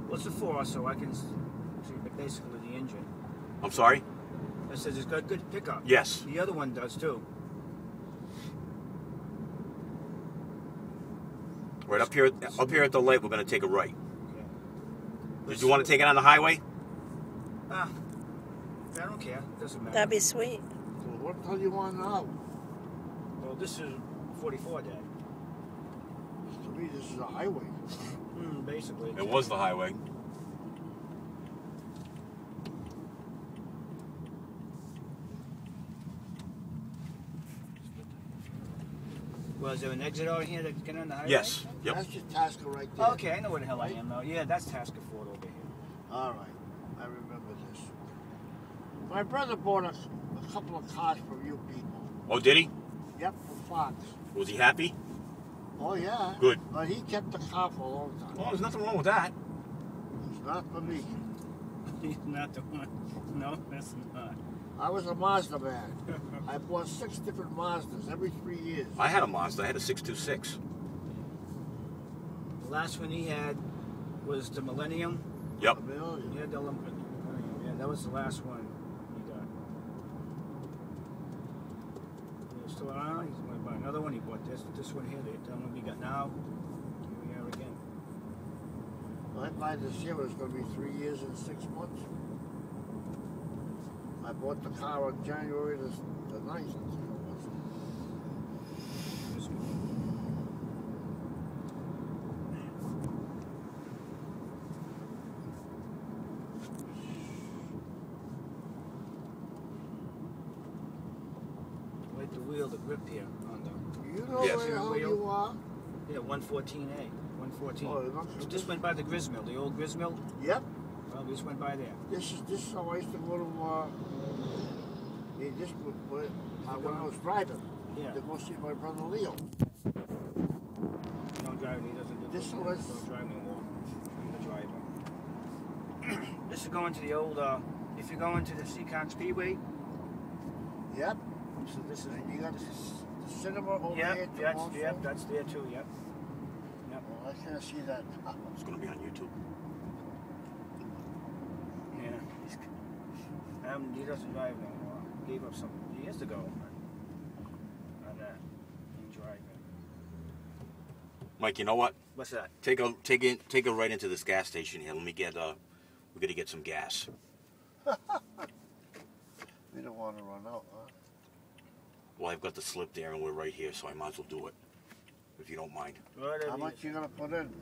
Well, it's a 4, so I can see basically the engine. I'm sorry? It says it's got good pickup. Yes. The other one does too. Right up here at the light, we're going to take a right. Okay. Did you want to take it on the highway? I don't care. It doesn't matter. That'd be sweet. So what do you want now? Well, this is 44, Dad. To me, this is a highway. Basically. It was the highway. Well, is there an exit over here to get on the highway? Yes. Yep. That's just Tasca right there. Okay, I know where the hell I am now. Yeah, that's Tasca Ford over here. All right, I remember this. My brother bought a couple of cars from you people. Oh, did he? Yep, from Fox. Was he happy? Oh, yeah. Good. But he kept the car for a long time. Well, there's nothing wrong with that. It's not for me. He's not the one. No, that's not. I was a Mazda man. I bought 6 different Mazdas every 3 years. I had a Mazda. I had a 626. The last one he had was the Millennium. Yep. A million. He had the Millennium. Yeah, that was the last one he got. He's still around. He's going to buy another one. He bought this one here. The one we got now. Here we are again. Well, I buy this year. It's going to be 3 years and 6 months. I bought the car on January the 9th, I think it was. Like the wheel, the grip here on the. You know Yes. where the hell you are? Yeah, 114A. 114. Oh, you're not Just went by the gristmill, the old gristmill. Yep. Well, we just went by there. This is how I used to go to, when I was driving, Yeah. to go see my brother Leo. No driving, he doesn't do This he was- doesn't drive anymore. I'm the driver. This is going to the old, if you're going to the Seacon Speedway, Yep. so this is, And you got the cinema over here. yep, that's there too, yep. Yep. Well, I can't see that. It's going to be on YouTube. Yeah. He doesn't drive no more. Gave up some years ago on that. And driving. Mike, you know what? What's that? Take a right into this gas station here. Let me get we're gonna get some gas. We don't want to run out, huh? Well, I've got the slip there, and we're right here, so I might as well do it, if you don't mind. Whatever How much you gonna put in?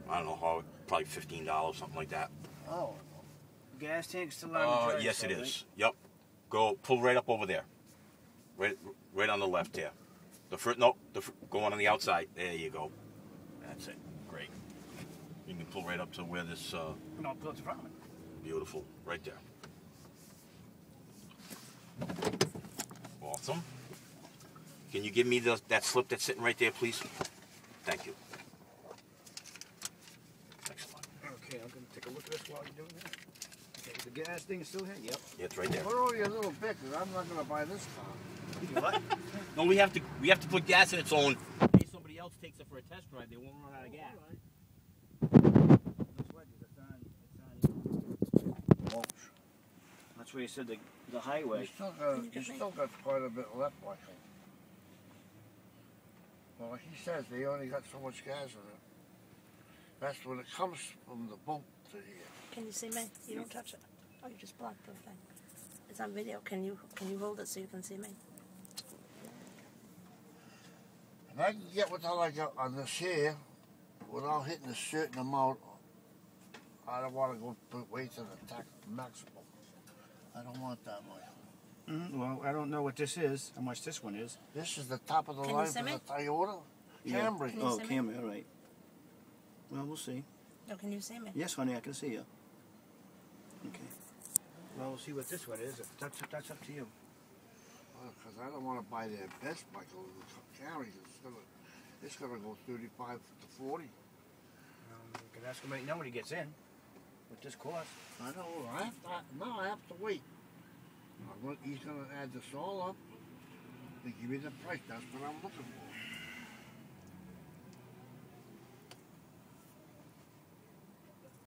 I don't know how, probably $15, something like that. Oh, Gas tank's still on the drive, Yes, it so, is. Yep. Pull right up over there. Right on the left here. Go on the outside. There you go. That's it. Great. You can pull right up to where this. No, pull it to front. Beautiful. Right there. Awesome. Can you give me that slip that's sitting right there, please? Thank you. Excellent. Okay, I'm going to take a look at this while you're doing that. Okay, the gas thing is still here? Yep. Yeah, it's right there. put only a little bit, because I'm not gonna buy this car. You what? No, we have to put gas in its own. In case somebody else takes it for a test drive, they won't run out of gas. That's what, it's on. That's where you said the highway. You still got quite a bit left, Michael. Well, like he says, they only got so much gas in it. That's when it comes from the boat to here. Can you see me? You don't touch it. Oh, you just blocked the thing. It's on video. Can you hold it so you can see me? If I can get what I got on this here, without hitting a certain amount, I don't want to go way to the maximum. I don't want that, Michael. Well, I don't know what this is, how much this one is. This is the top of the Can you line see for me? the Toyota Camry. you Oh, see me? Camry, all right. Well, we'll see. No, can you see me? Yes, honey, I can see you. Okay. Well, we'll see what this one is. That's up to you. Because I don't want to buy their best, Michael. The Camry, it's gonna go 35 to 40. You can ask him right now when he gets in. What this costs. I know. I have to wait. He's gonna add this all up and give me the price. That's what I'm looking for.